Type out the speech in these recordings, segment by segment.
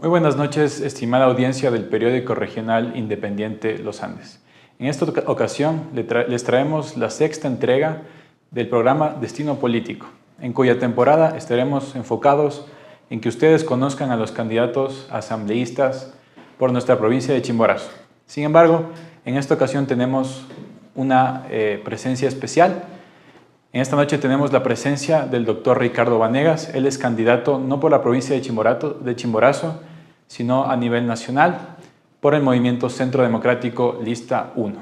Muy buenas noches, estimada audiencia del periódico regional independiente Los Andes. En esta ocasión les traemos la sexta entrega del programa Destino Político, en cuya temporada estaremos enfocados en que ustedes conozcan a los candidatos asambleístas por nuestra provincia de Chimborazo. Sin embargo, en esta ocasión tenemos una presencia especial. En esta noche tenemos la presencia del doctor Ricardo Vanegas. Él es candidato no por la provincia de Chimborazo, sino a nivel nacional por el Movimiento Centro Democrático Lista 1.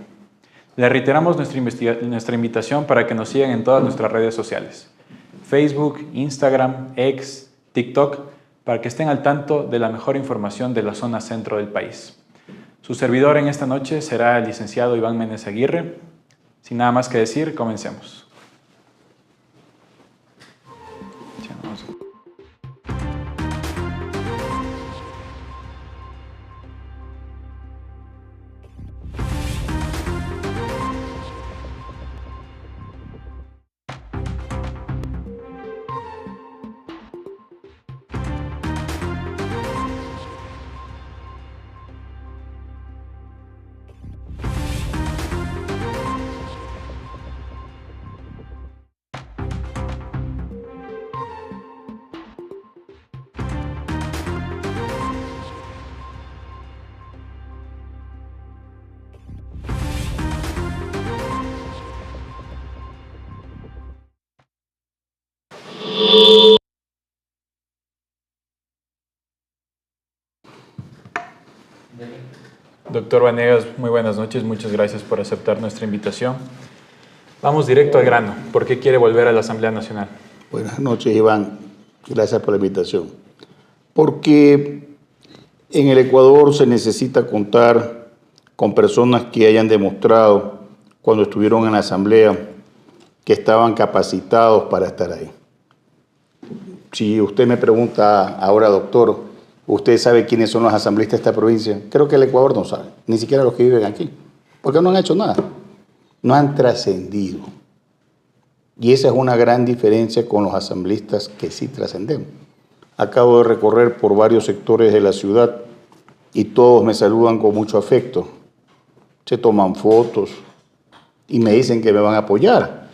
Le reiteramos nuestra invitación para que nos sigan en todas nuestras redes sociales: Facebook, Instagram, X, TikTok, para que estén al tanto de la mejor información de la zona centro del país. Su servidor en esta noche será el licenciado Iván Méndez Aguirre. Sin nada más que decir, comencemos. Doctor Vanegas, muy buenas noches. Muchas gracias por aceptar nuestra invitación. Vamos directo al grano. ¿Por qué quiere volver a la Asamblea Nacional? Buenas noches, Iván. Gracias por la invitación. Porque en el Ecuador se necesita contar con personas que hayan demostrado cuando estuvieron en la Asamblea que estaban capacitados para estar ahí. Si usted me pregunta ahora, doctor, ¿usted sabe quiénes son los asambleístas de esta provincia? Creo que el Ecuador no sabe, ni siquiera los que viven aquí, porque no han hecho nada, no han trascendido. Y esa es una gran diferencia con los asambleístas que sí trascendemos. Acabo de recorrer por varios sectores de la ciudad y todos me saludan con mucho afecto. Se toman fotos y me dicen que me van a apoyar.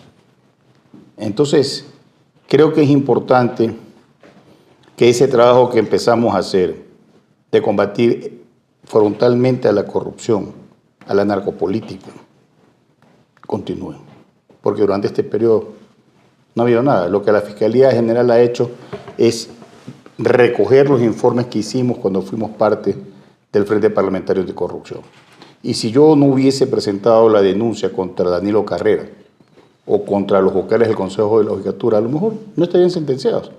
Entonces, creo que es importante que ese trabajo que empezamos a hacer de combatir frontalmente a la corrupción, a la narcopolítica, continúe. Porque durante este periodo no ha habido nada. Lo que la Fiscalía General ha hecho es recoger los informes que hicimos cuando fuimos parte del Frente Parlamentario de Corrupción. Y si yo no hubiese presentado la denuncia contra Danilo Carrera o contra los vocales del Consejo de la Judicatura, a lo mejor no estarían sentenciados.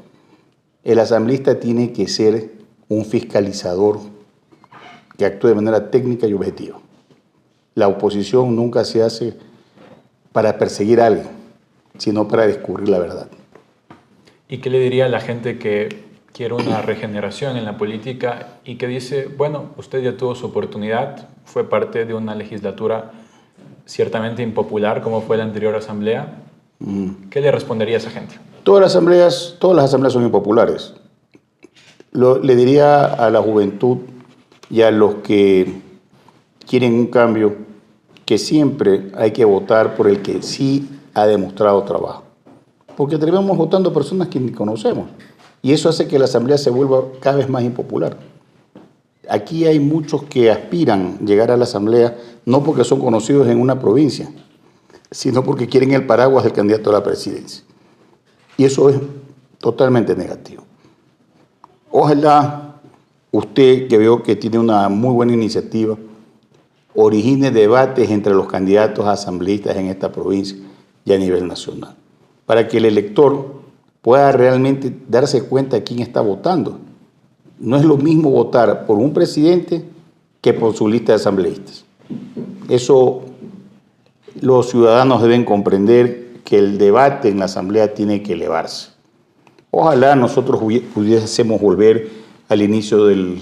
El asambleísta tiene que ser un fiscalizador que actúe de manera técnica y objetiva. La oposición nunca se hace para perseguir a alguien, sino para descubrir la verdad. ¿Y qué le diría a la gente que quiere una regeneración en la política y que dice, bueno, usted ya tuvo su oportunidad, fue parte de una legislatura ciertamente impopular como fue la anterior asamblea? ¿Qué le respondería a esa gente? Todas las asambleas son impopulares. Le diría a la juventud y a los que quieren un cambio que siempre hay que votar por el que sí ha demostrado trabajo. Porque terminamos votando personas que ni conocemos. Y eso hace que la asamblea se vuelva cada vez más impopular. Aquí hay muchos que aspiran a llegar a la asamblea no porque son conocidos en una provincia, sino porque quieren el paraguas del candidato a la presidencia. Y eso es totalmente negativo. Ojalá usted, que veo que tiene una muy buena iniciativa, origine debates entre los candidatos a asambleístas en esta provincia y a nivel nacional, para que el elector pueda realmente darse cuenta de quién está votando. No es lo mismo votar por un presidente que por su lista de asambleístas. Eso los ciudadanos deben comprender, que el debate en la asamblea tiene que elevarse. Ojalá nosotros pudiésemos volver al inicio de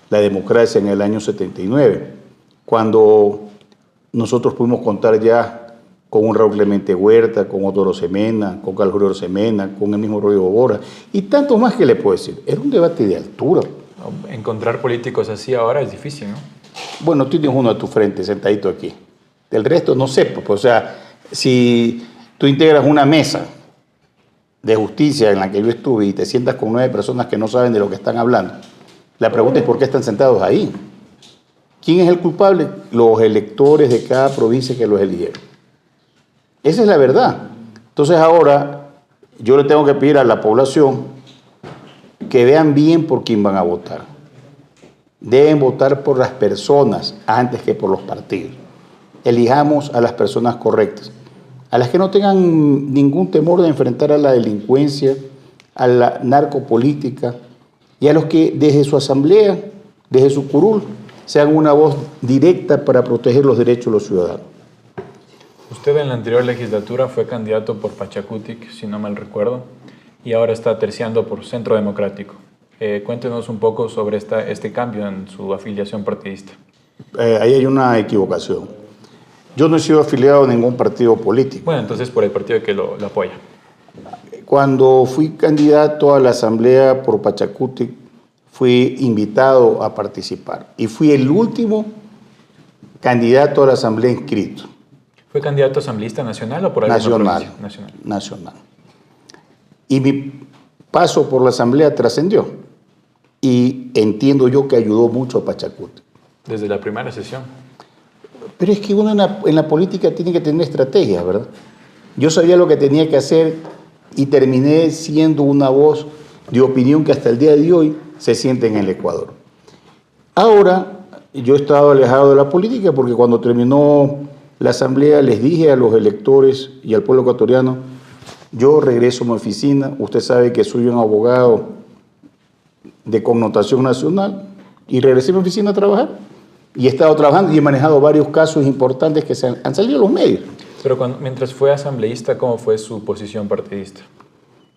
la democracia en el año 79, cuando nosotros pudimos contar ya con un Raúl Clemente Huerta, con Otto Rosemena, con Carlos Julio Rosemena, con el mismo Rodrigo Bora, y tantos más que le puedo decir. Era un debate de altura. encontrar políticos así ahora es difícil, ¿no? Bueno, tú tienes uno a tu frente, sentadito aquí. Del resto no sé, pues, o sea, si tú integras una mesa de justicia en la que yo estuve y te sientas con 9 personas que no saben de lo que están hablando, la pregunta es por qué están sentados ahí. ¿Quién es el culpable? Los electores de cada provincia que los eligieron. Esa es la verdad. Entonces ahora yo le tengo que pedir a la población que vean bien por quién van a votar. Deben votar por las personas antes que por los partidos. Elijamos a las personas correctas, a las que no tengan ningún temor de enfrentar a la delincuencia, a la narcopolítica, y a los que desde su asamblea, desde su curul, sean una voz directa para proteger los derechos de los ciudadanos. Usted en la anterior legislatura fue candidato por Pachacutic, si no mal recuerdo, y ahora está terciando por Centro Democrático. Cuéntenos un poco sobre este cambio en su afiliación partidista. Ahí hay una equivocación. Yo no he sido afiliado a ningún partido político. Bueno, entonces por el partido que lo apoya. Cuando fui candidato a la asamblea por Pachacutic, fui invitado a participar y fui el último candidato a la asamblea inscrito. ¿Fue candidato asambleísta nacional o por alguna provincia? Nacional. Y mi paso por la asamblea trascendió y entiendo yo que ayudó mucho a Pachacutic. Desde la primera sesión. Pero es que uno en la política tiene que tener estrategia, ¿verdad? Yo sabía lo que tenía que hacer y terminé siendo una voz de opinión que hasta el día de hoy se siente en el Ecuador. Ahora, yo he estado alejado de la política porque cuando terminó la asamblea les dije a los electores y al pueblo ecuatoriano, yo regreso a mi oficina, usted sabe que soy un abogado de connotación nacional y regresé a mi oficina a trabajar. Y he estado trabajando y he manejado varios casos importantes que han salido en los medios. Pero mientras fue asambleísta, ¿cómo fue su posición partidista?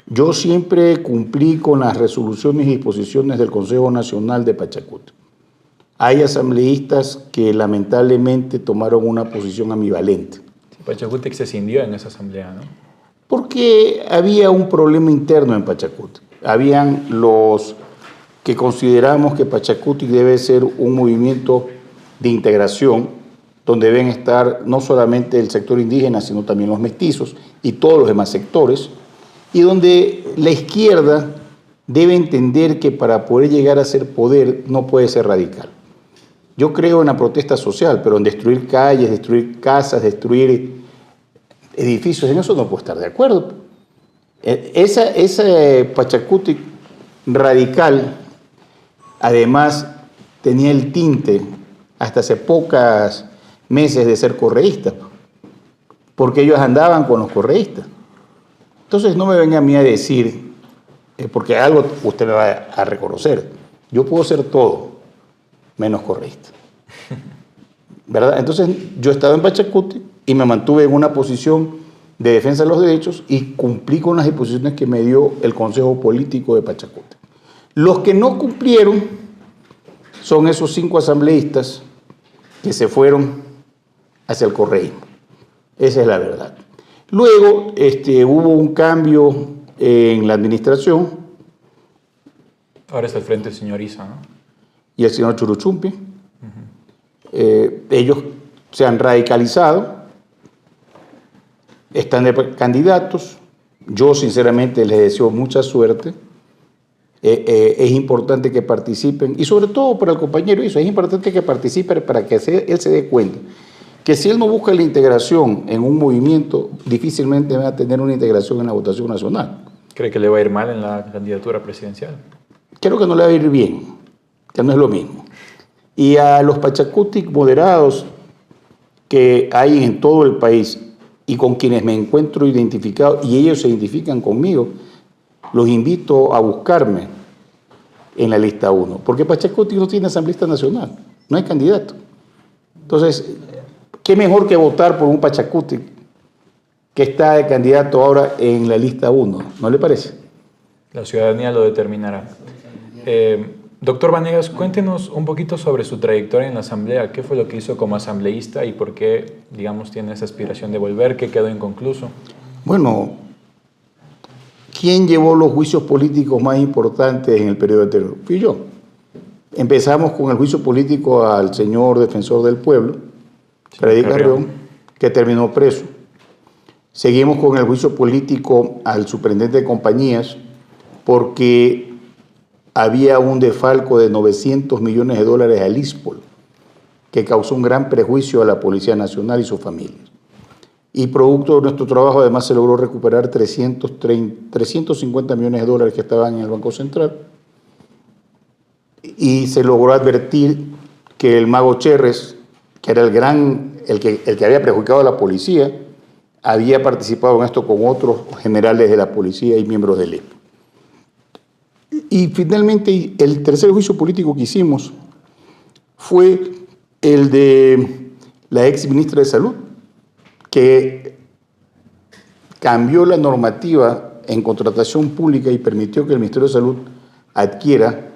Yo siempre cumplí con las resoluciones y disposiciones del Consejo Nacional de Pachacutic. Hay asambleístas que lamentablemente tomaron una posición ambivalente. Sí, Pachacutic se cindió en esa asamblea, ¿no? Porque había un problema interno en Pachacutic. Habían los que consideramos que Pachacutic debe ser un movimiento de integración, donde deben estar no solamente el sector indígena, sino también los mestizos y todos los demás sectores, y donde la izquierda debe entender que para poder llegar a ser poder no puede ser radical. Yo creo en la protesta social, pero en destruir calles, destruir casas, destruir edificios, en eso no puedo estar de acuerdo. Ese Pachacutic radical, además, tenía el tinte hasta hace pocos meses de ser correístas, porque ellos andaban con los correístas. Entonces no me venga a mí a decir, porque algo usted me va a reconocer, yo puedo ser todo menos correísta, ¿verdad? Entonces yo he estado en Pachacutic y me mantuve en una posición de defensa de los derechos y cumplí con las disposiciones que me dio el Consejo Político de Pachacutic. Los que no cumplieron son esos 5 asambleístas que se fueron hacia el correísmo. Esa es la verdad. Luego hubo un cambio en la administración. Ahora está al frente el señor Isa, ¿no? Y el señor Churuchumpi. Ellos se han radicalizado, están de candidatos. Yo sinceramente les deseo mucha suerte. Es importante que participen y sobre todo para el compañero Isa, es importante que participe para que él se dé cuenta que si él no busca la integración en un movimiento, difícilmente va a tener una integración en la votación nacional. ¿Cree que le va a ir mal en la candidatura presidencial? Creo que no le va a ir bien, que no es lo mismo. Y a los Pachacutic moderados que hay en todo el país y con quienes me encuentro identificado y ellos se identifican conmigo, los invito a buscarme en la lista 1, porque Pachacutic no tiene asambleísta nacional, no hay candidato. Entonces, ¿qué mejor que votar por un Pachacutic que está de candidato ahora en la lista 1? ¿No le parece? La ciudadanía lo determinará. Doctor Vanegas, cuéntenos un poquito sobre su trayectoria en la asamblea. ¿Qué fue lo que hizo como asambleísta y por qué, digamos, tiene esa aspiración de volver? ¿Qué quedó inconcluso? Bueno, ¿quién llevó los juicios políticos más importantes en el periodo anterior? Fui yo. Empezamos con el juicio político al señor defensor del pueblo, Freddy Carrión, que terminó preso. Seguimos con el juicio político al superintendente de compañías porque había un desfalco de 900 millones de dólares al ISPOL, que causó un gran prejuicio a la Policía Nacional y sus familias. Y producto de nuestro trabajo, además, se logró recuperar 350 millones de dólares que estaban en el Banco Central. Y se logró advertir que el mago Cherres, que era el que había perjudicado a la policía, había participado en esto con otros generales de la policía y miembros del EPO. Y finalmente, el tercer juicio político que hicimos fue el de la ex ministra de Salud, que cambió la normativa en contratación pública y permitió que el Ministerio de Salud adquiera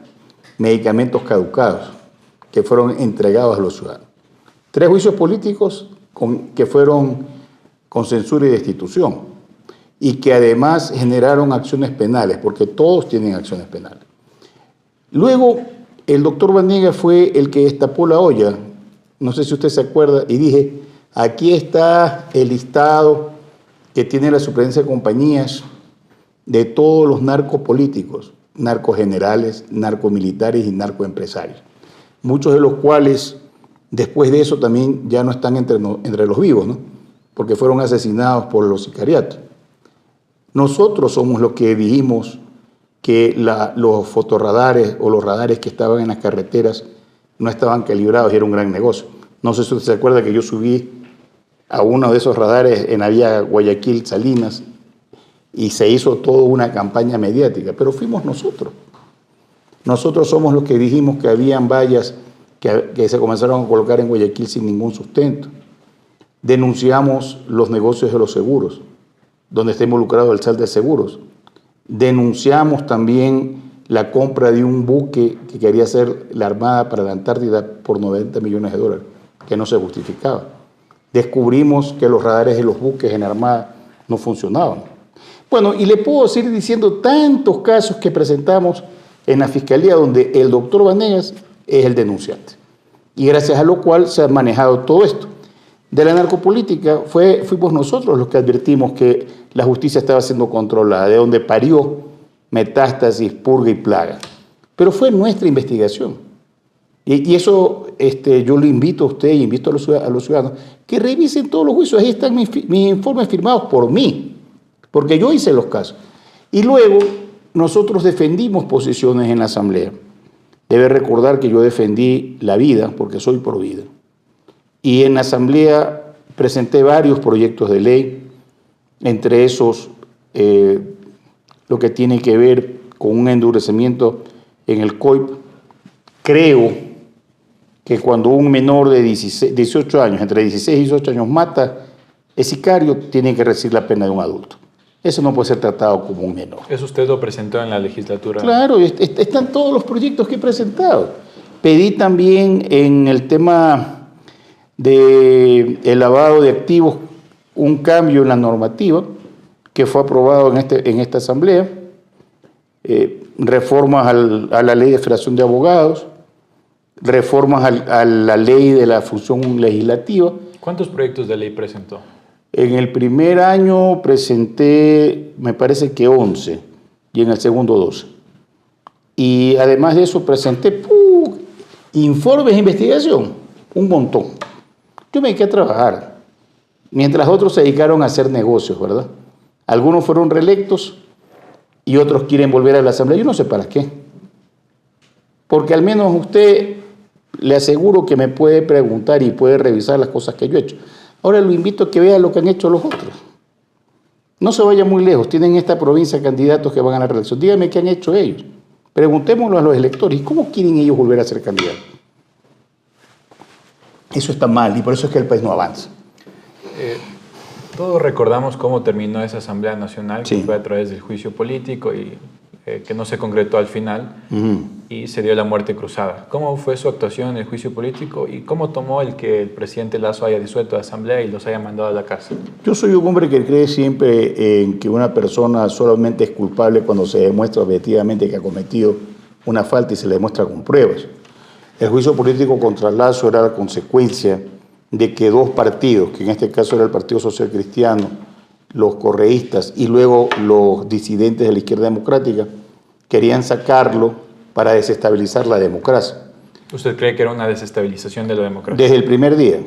medicamentos caducados que fueron entregados a los ciudadanos. 3 juicios políticos que fueron con censura y destitución y que además generaron acciones penales, porque todos tienen acciones penales. Luego, el doctor Vanegas fue el que destapó la olla, no sé si usted se acuerda, y dije, aquí está el listado que tiene la Superintendencia de Compañías de todos los narcopolíticos, narcogenerales, narcomilitares y narcoempresarios, muchos de los cuales después de eso también ya no están entre los vivos, ¿no? Porque fueron asesinados por los sicariatos. Nosotros somos los que dijimos que los fotorradares o los radares que estaban en las carreteras no estaban calibrados y era un gran negocio. No sé si usted se acuerda que yo subí a uno de esos radares en la vía Guayaquil Salinas y se hizo toda una campaña mediática, pero fuimos nosotros. Nosotros somos los que dijimos que habían vallas que se comenzaron a colocar en Guayaquil sin ningún sustento. Denunciamos los negocios de los seguros, donde está involucrado el SAL de seguros. Denunciamos también la compra de un buque que quería hacer la Armada para la Antártida por 90 millones de dólares, que no se justificaba. Descubrimos que los radares de los buques en Armada no funcionaban. Bueno, y le puedo seguir diciendo tantos casos que presentamos en la Fiscalía donde el doctor Vanegas es el denunciante. Y gracias a lo cual se ha manejado todo esto. De la narcopolítica fuimos nosotros los que advertimos que la justicia estaba siendo controlada, de donde parió metástasis, purga y plaga. Pero fue nuestra investigación. Y eso yo le invito a usted y invito a los ciudadanos que revisen todos los juicios. Ahí están mis informes firmados por mí, porque yo hice los casos. Y luego nosotros defendimos posiciones en la Asamblea. Debe recordar que yo defendí la vida, porque soy pro vida. Y en la Asamblea presenté varios proyectos de ley, entre esos lo que tiene que ver con un endurecimiento en el COIP. Creo que cuando un menor de 18 años, entre 16 y 18 años, mata, es sicario, tiene que recibir la pena de un adulto. Eso no puede ser tratado como un menor. ¿Eso usted lo presentó en la legislatura? Claro, están todos los proyectos que he presentado. Pedí también en el tema del lavado de activos un cambio en la normativa que fue aprobado en esta asamblea, reformas a la ley de federación de abogados, reformas a la ley de la función legislativa. ¿Cuántos proyectos de ley presentó? En el primer año presenté, me parece que 11, y en el segundo 12. Y además de eso presenté informes de investigación, un montón. Yo me dediqué a trabajar, mientras otros se dedicaron a hacer negocios, ¿verdad? Algunos fueron reelectos y otros quieren volver a la Asamblea. Yo no sé para qué. Porque al menos usted, le aseguro que me puede preguntar y puede revisar las cosas que yo he hecho. Ahora lo invito a que vea lo que han hecho los otros. No se vaya muy lejos. Tienen en esta provincia candidatos que van a la reelección. Dígame qué han hecho ellos. Preguntémoslo a los electores. ¿Cómo quieren ellos volver a ser candidatos? Eso está mal y por eso es que el país no avanza. Todos recordamos cómo terminó esa Asamblea Nacional, sí, que fue a través del juicio político y que no se concretó al final, y se dio la muerte cruzada. ¿Cómo fue su actuación en el juicio político y cómo tomó el que el presidente Lasso haya disuelto la Asamblea y los haya mandado a la cárcel? Yo soy un hombre que cree siempre en que una persona solamente es culpable cuando se demuestra objetivamente que ha cometido una falta y se le demuestra con pruebas. El juicio político contra Lazo era la consecuencia de que dos partidos, que en este caso era el Partido Social Cristiano, los correístas y luego los disidentes de la izquierda democrática, querían sacarlo para desestabilizar la democracia. ¿Usted cree que era una desestabilización de la democracia? Desde el primer día.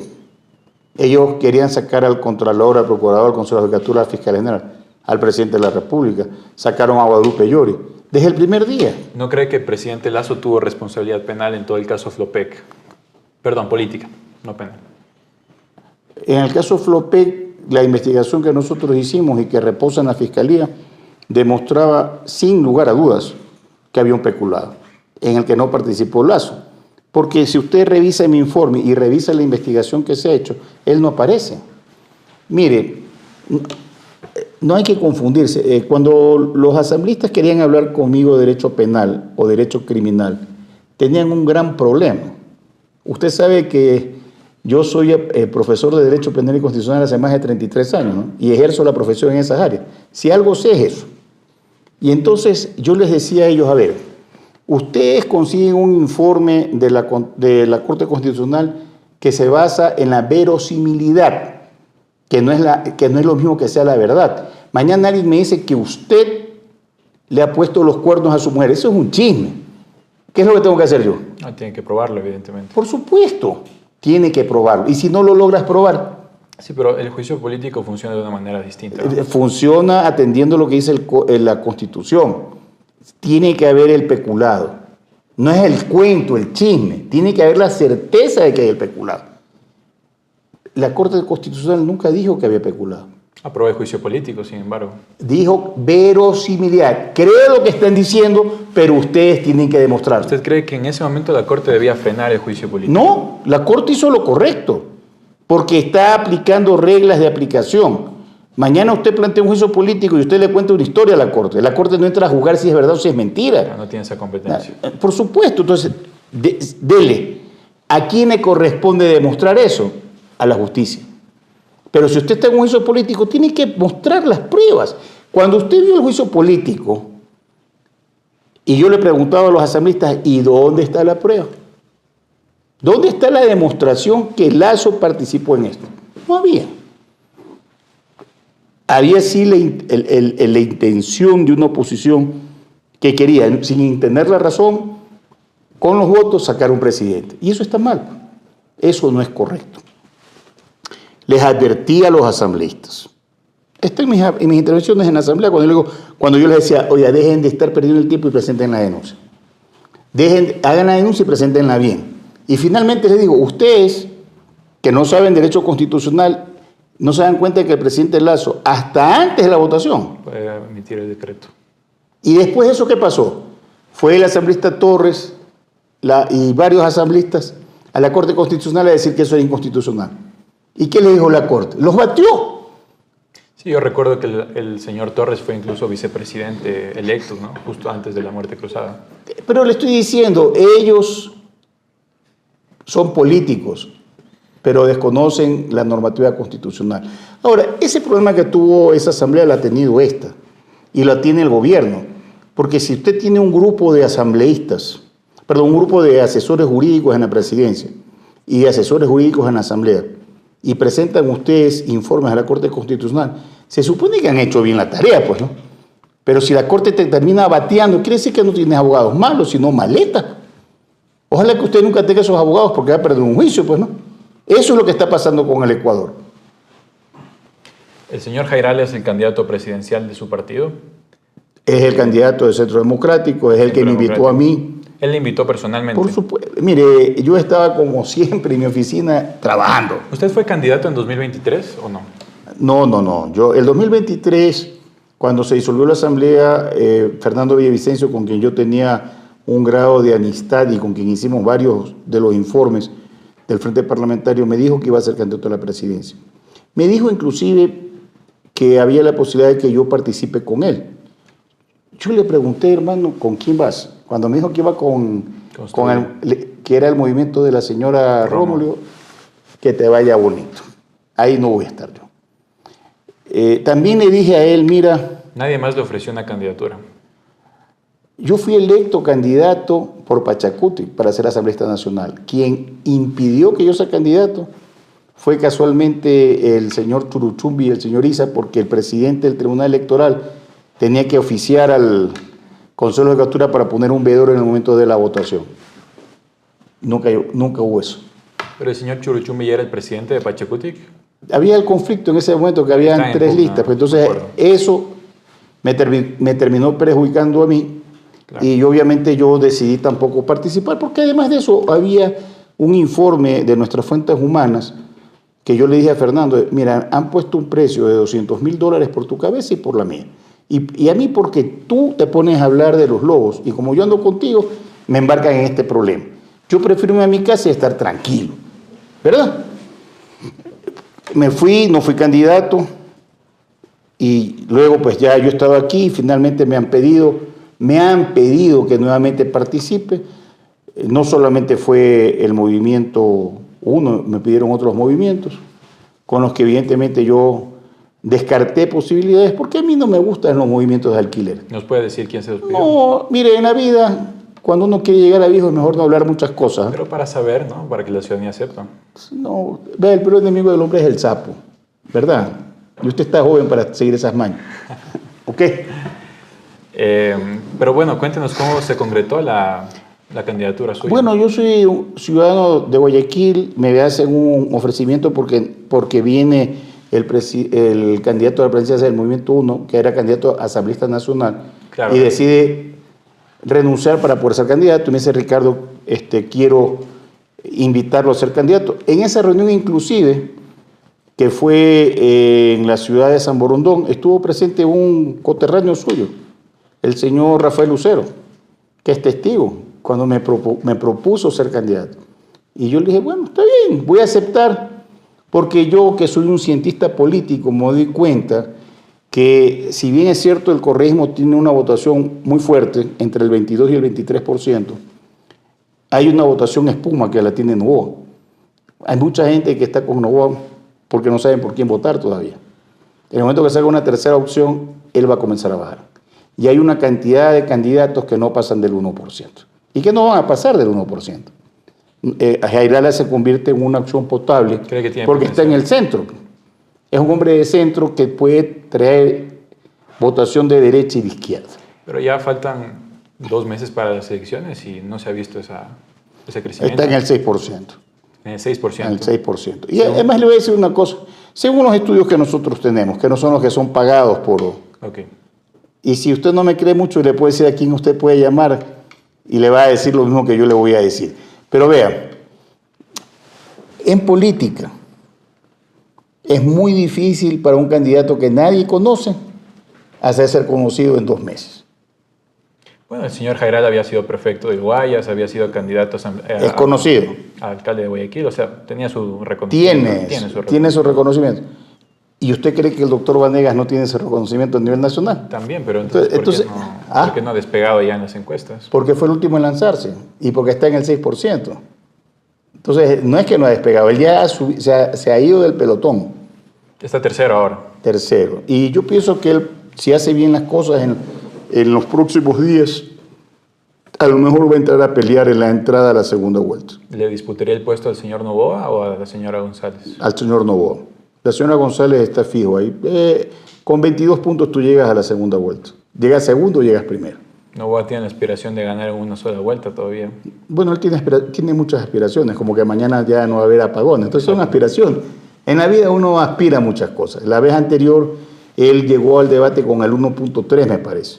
Ellos querían sacar al Contralor, al Procurador, al Consejo de Judicatura, al Fiscal General, al Presidente de la República. Sacaron a Guadalupe Llori. Desde el primer día. ¿No cree que el presidente Lazo tuvo responsabilidad penal en todo el caso Flopec? Perdón, política, no penal. En el caso Flopec, la investigación que nosotros hicimos y que reposa en la Fiscalía demostraba sin lugar a dudas que había un peculado en el que no participó Lazo. Porque si usted revisa mi informe y revisa la investigación que se ha hecho, él no aparece. Mire, no hay que confundirse. Cuando los asambleístas querían hablar conmigo de derecho penal o derecho criminal, tenían un gran problema. Usted sabe que yo soy profesor de Derecho Penal y Constitucional hace más de 33 años, ¿no? Y ejerzo la profesión en esas áreas. Si algo sé es eso. Y entonces yo les decía a ellos, a ver, ustedes consiguen un informe de la Corte Constitucional que se basa en la verosimilidad, que no es lo mismo que sea la verdad. Mañana alguien me dice que usted le ha puesto los cuernos a su mujer. Eso es un chisme. ¿Qué es lo que tengo que hacer yo? No, tiene que probarlo, evidentemente. Por supuesto, tiene que probarlo. Y si no lo logras probar... Sí, pero el juicio político funciona de una manera distinta, ¿no? Funciona atendiendo lo que dice la Constitución. Tiene que haber el peculado. No es el cuento, el chisme. Tiene que haber la certeza de que hay el peculado. La Corte Constitucional nunca dijo que había peculado. Aprobó el juicio político, sin embargo. Dijo verosimilidad. Creo lo que están diciendo, pero ustedes tienen que demostrarlo. ¿Usted cree que en ese momento la Corte debía frenar el juicio político? No, la Corte hizo lo correcto, porque está aplicando reglas de aplicación. Mañana usted plantea un juicio político y usted le cuenta una historia a la Corte. La Corte no entra a juzgar si es verdad o si es mentira. No tiene esa competencia. Por supuesto, entonces, dele. ¿A quién le corresponde demostrar eso? A la justicia. Pero si usted está en un juicio político, tiene que mostrar las pruebas. Cuando usted vio el juicio político, y yo le preguntaba a los asambleístas, ¿y dónde está la prueba? ¿Dónde está la demostración que Lazo participó en esto? No había. Había sí la intención de una oposición que quería, sin tener la razón, con los votos sacar un presidente. Y eso está mal. Eso no es correcto. Les advertí a los asambleístas. Esto en mis intervenciones en la asamblea, cuando yo les decía, oye, dejen de estar perdiendo el tiempo y presenten la denuncia. Hagan la denuncia y preséntenla bien. Y finalmente les digo, ustedes que no saben derecho constitucional, no se dan cuenta de que el presidente Lazo, hasta antes de la votación, puede emitir el decreto. Y después de eso, ¿qué pasó? Fue el asambleísta Torres y varios asambleístas a la Corte Constitucional a decir que eso era inconstitucional. ¿Y qué le dijo la Corte? ¡Los batió! Sí, yo recuerdo que el señor Torres fue incluso vicepresidente electo, ¿no? Justo antes de la muerte cruzada. Pero le estoy diciendo, ellos son políticos, pero desconocen la normativa constitucional. Ahora, ese problema que tuvo esa asamblea la ha tenido esta, y la tiene el gobierno. Porque si usted tiene un grupo de asambleístas, un grupo de asesores jurídicos en la presidencia y de asesores jurídicos en la asamblea, y presentan ustedes informes a la Corte Constitucional, se supone que han hecho bien la tarea, pues, ¿no? Pero si la Corte te termina bateando, quiere decir que no tienes abogados malos, sino maletas. Ojalá que usted nunca tenga esos abogados porque va a perder un juicio, pues, ¿no? Eso es lo que está pasando con el Ecuador. ¿El señor Jairal es el candidato presidencial de su partido? Es el candidato del Centro Democrático, es el que me invitó a mí. ¿Él le invitó personalmente? Por supuesto. Mire, yo estaba como siempre en mi oficina trabajando. ¿Usted fue candidato en 2023 o no? No. Yo, el 2023, cuando se disolvió la asamblea, Fernando Villavicencio, con quien yo tenía un grado de amistad y con quien hicimos varios de los informes del Frente Parlamentario, me dijo que iba a ser candidato a la presidencia. Me dijo inclusive que había la posibilidad de que yo participe con él. Yo le pregunté, hermano, ¿con quién vas? Cuando me dijo que iba que era el movimiento de la señora Rómulo, que te vaya bonito. Ahí no voy a estar yo. También le dije a él, mira... Nadie más le ofreció una candidatura. Yo fui electo candidato por Pachacuti para ser asambleísta nacional. Quien impidió que yo sea candidato fue casualmente el señor Churuchumbi y el señor Isa, porque el presidente del Tribunal Electoral tenía que oficiar al Consejo de Captura para poner un veedor en el momento de la votación. Nunca hubo eso. ¿Pero el señor Churuchumbi ya era el presidente de Pachacutic? Había el conflicto en ese momento, que habían 3 listas. Pues entonces eso me terminó perjudicando a mí. Claro. Y obviamente yo decidí tampoco participar, porque además de eso había un informe de nuestras fuentes humanas que yo le dije a Fernando, mira, han puesto un precio de $200,000 por tu cabeza y por la mía. Y a mí porque tú te pones a hablar de los lobos y como yo ando contigo, me embarcan en este problema. Yo prefiero irme a mi casa y estar tranquilo, ¿verdad? Me fui, no fui candidato y luego pues ya yo estaba aquí y finalmente me han pedido que nuevamente participe. No solamente fue el movimiento uno, me pidieron otros movimientos, con los que evidentemente yo descarté posibilidades, porque a mí no me gustan los movimientos de alquiler. ¿Nos puede decir quién se los pidió? No, mire, en la vida, cuando uno quiere llegar a viejo, es mejor no hablar muchas cosas. Pero para saber, ¿no? Para que la ciudadanía sepa. No, vea, el peor enemigo del hombre es el sapo, ¿verdad? Y usted está joven para seguir esas mañas. ¿Ok? Pero bueno, cuéntenos cómo se concretó la candidatura suya. Bueno, yo soy un ciudadano de Guayaquil, me hacen un ofrecimiento porque viene el candidato a la presidencia del Movimiento 1, que era candidato a asambleísta nacional, claro, y decide renunciar para poder ser candidato. Y me dice, Ricardo, quiero invitarlo a ser candidato. En esa reunión inclusive, que fue en la ciudad de San Borondón, estuvo presente un coterráneo suyo, el señor Rafael Lucero, que es testigo, cuando me propuso ser candidato. Y yo le dije, bueno, está bien, voy a aceptar, porque yo, que soy un cientista político, me doy cuenta que, si bien es cierto, el correísmo tiene una votación muy fuerte, entre el 22 y el 23%, hay una votación espuma que la tiene Noboa. Hay mucha gente que está con Noboa porque no saben por quién votar todavía. En el momento que salga una tercera opción, él va a comenzar a bajar. Y hay una cantidad de candidatos que no pasan del 1%. Y que no van a pasar del 1%. Jairala se convierte en una opción potable porque está en el centro. Es un hombre de centro que puede traer votación de derecha y de izquierda. Pero ya faltan 2 meses para las elecciones y no se ha visto ese crecimiento. Está en el 6%. En el 6%. En el 6%. Y además le voy a decir una cosa. Según los estudios que nosotros tenemos, que no son los que son pagados por... Okay. Y si usted no me cree mucho, le puede decir a quién usted puede llamar y le va a decir lo mismo que yo le voy a decir. Pero vea, en política es muy difícil para un candidato que nadie conoce hacer ser conocido en 2 meses. Bueno, el señor Jairal había sido prefecto de Guayas, había sido candidato es conocido. A alcalde de Guayaquil, o sea, tenía su reconocimiento. Tiene su reconocimiento. ¿Y usted cree que el doctor Vanegas no tiene ese reconocimiento a nivel nacional? También, pero entonces ¿por qué no ha despegado ya en las encuestas? Porque fue el último en lanzarse y porque está en el 6%. Entonces, no es que no ha despegado, él ya se ha ido del pelotón. Está tercero ahora. Tercero. Y yo pienso que él, si hace bien las cosas en los próximos días, a lo mejor va a entrar a pelear en la entrada a la segunda vuelta. ¿Le disputaría el puesto al señor Noboa o a la señora González? Al señor Noboa. La señora González está fijo ahí. Con 22 puntos tú llegas a la segunda vuelta. ¿Llegas segundo o llegas primero? Noboa tiene la aspiración de ganar en una sola vuelta todavía. Bueno, él tiene muchas aspiraciones, como que mañana ya no va a haber apagones. Entonces son aspiraciones. En la vida uno aspira a muchas cosas. La vez anterior él llegó al debate con el 1.3, me parece.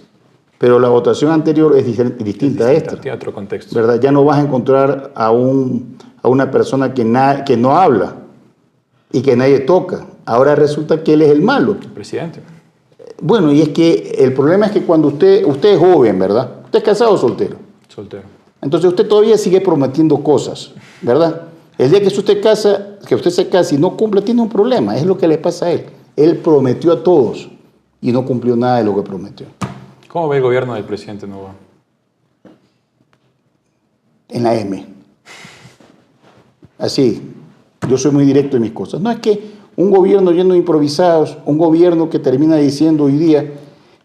Pero la votación anterior es distinta a esta. Tiene otro contexto. ¿Verdad? Ya no vas a encontrar a una persona que no habla y que nadie toca. Ahora resulta que él es el malo. El presidente. Bueno, y es que el problema es que cuando usted es joven, ¿verdad? ¿Usted es casado o soltero? Soltero. Entonces usted todavía sigue prometiendo cosas, ¿verdad? El día que usted se casa y no cumple, tiene un problema. Es lo que le pasa a él. Él prometió a todos y no cumplió nada de lo que prometió. ¿Cómo ve el gobierno del presidente Noboa? En la M. Así, yo soy muy directo en mis cosas. No es que un gobierno lleno de improvisados, un gobierno que termina diciendo hoy día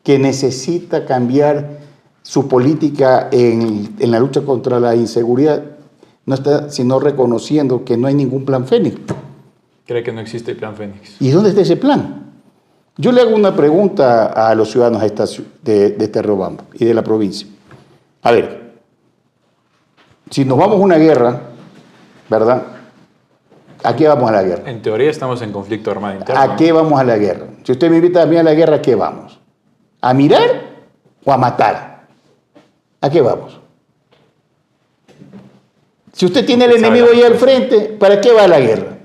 que necesita cambiar su política en la lucha contra la inseguridad no está sino reconociendo que no hay ningún plan Fénix. ¿Cree que no existe el plan Fénix? ¿Y dónde está ese plan? Yo le hago una pregunta a los ciudadanos de este Riobamba y de la provincia. A ver, si nos vamos a una guerra, ¿verdad? ¿A qué vamos a la guerra? En teoría estamos en conflicto armado interno. ¿A qué vamos a la guerra? Si usted me invita a mí a la guerra, ¿a qué vamos? ¿A mirar o a matar? ¿A qué vamos? Si usted tiene el enemigo ahí al frente, ¿para qué va a la guerra?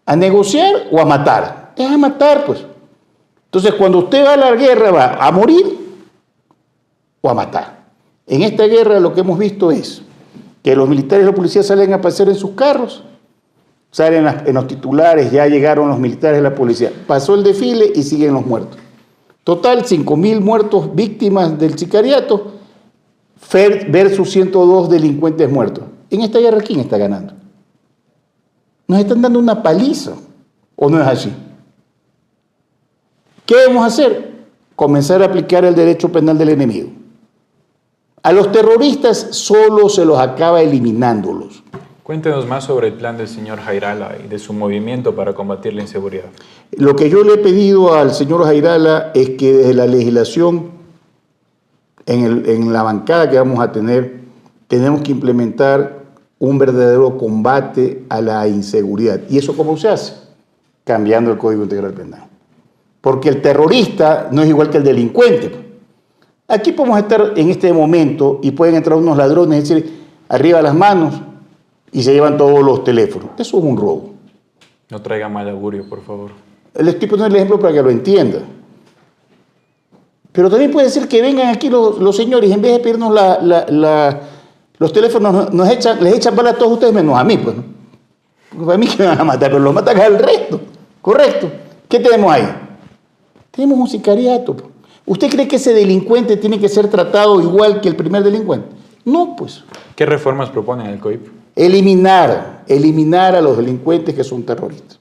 ¿A negociar o a matar? Es a matar, pues. Entonces, cuando usted va a la guerra, ¿va a morir o a matar? En esta guerra lo que hemos visto es que los militares y los policías salen a pasear en sus carros, salen en los titulares, ya llegaron los militares y la policía. Pasó el desfile y siguen los muertos. Total, 5.000 muertos víctimas del sicariato versus 102 delincuentes muertos. En esta guerra, ¿quién está ganando? Nos están dando una paliza, ¿o no es así? ¿Qué debemos hacer? Comenzar a aplicar el derecho penal del enemigo. A los terroristas solo se los acaba eliminándolos. Cuéntenos más sobre el plan del señor Jairala y de su movimiento para combatir la inseguridad. Lo que yo le he pedido al señor Jairala es que desde la legislación, en la bancada que vamos a tener, tenemos que implementar un verdadero combate a la inseguridad. ¿Y eso cómo se hace? Cambiando el Código Integral Penal. Porque el terrorista no es igual que el delincuente. Aquí podemos estar en este momento y pueden entrar unos ladrones, es decir, arriba las manos y se llevan todos los teléfonos. Eso es un robo. No traiga mal augurio, por favor. Le estoy poniendo el ejemplo para que lo entienda. Pero también puede ser que vengan aquí los señores y en vez de pedirnos los teléfonos, les echan bala a todos ustedes menos a mí, pues, ¿no? Porque para mí que me van a matar, pero los matan al resto. ¿Correcto? ¿Qué tenemos ahí? Tenemos un sicariato. Pues. ¿Usted cree que ese delincuente tiene que ser tratado igual que el primer delincuente? No, pues. ¿Qué reformas proponen el COIP? Eliminar a los delincuentes que son terroristas.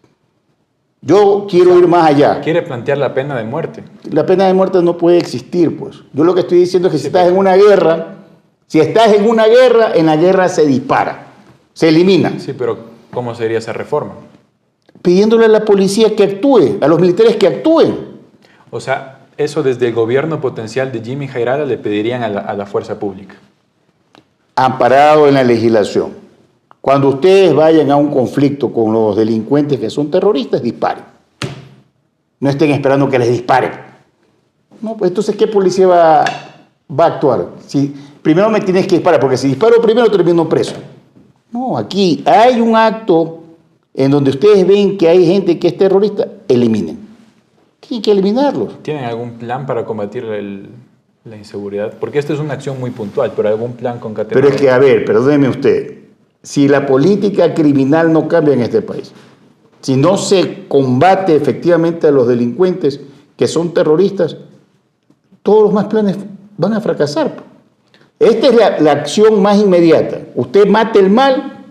Yo quiero ir más allá. ¿Quiere plantear la pena de muerte? La pena de muerte no puede existir, pues. Yo lo que estoy diciendo es que si estás en una guerra, en la guerra se dispara, se elimina. Sí, pero ¿cómo sería esa reforma? Pidiéndole a la policía que actúe, a los militares que actúen. O sea, eso desde el gobierno potencial de Jimmy Jairala le pedirían a la fuerza pública. Amparado en la legislación. Cuando ustedes vayan a un conflicto con los delincuentes que son terroristas, disparen. No estén esperando que les disparen. No, pues entonces, ¿qué policía va a actuar? Si primero me tienes que disparar, porque si disparo primero termino preso. No, aquí hay un acto en donde ustedes ven que hay gente que es terrorista, eliminen. Tienen que eliminarlos. ¿Tienen algún plan para combatir la inseguridad? Porque esta es una acción muy puntual, pero algún plan concatenado. Pero es que, a ver, perdóneme usted, si la política criminal no cambia en este país, si no se combate efectivamente a los delincuentes que son terroristas, todos los más planes van a fracasar. Esta es la acción más inmediata. Usted mate el mal,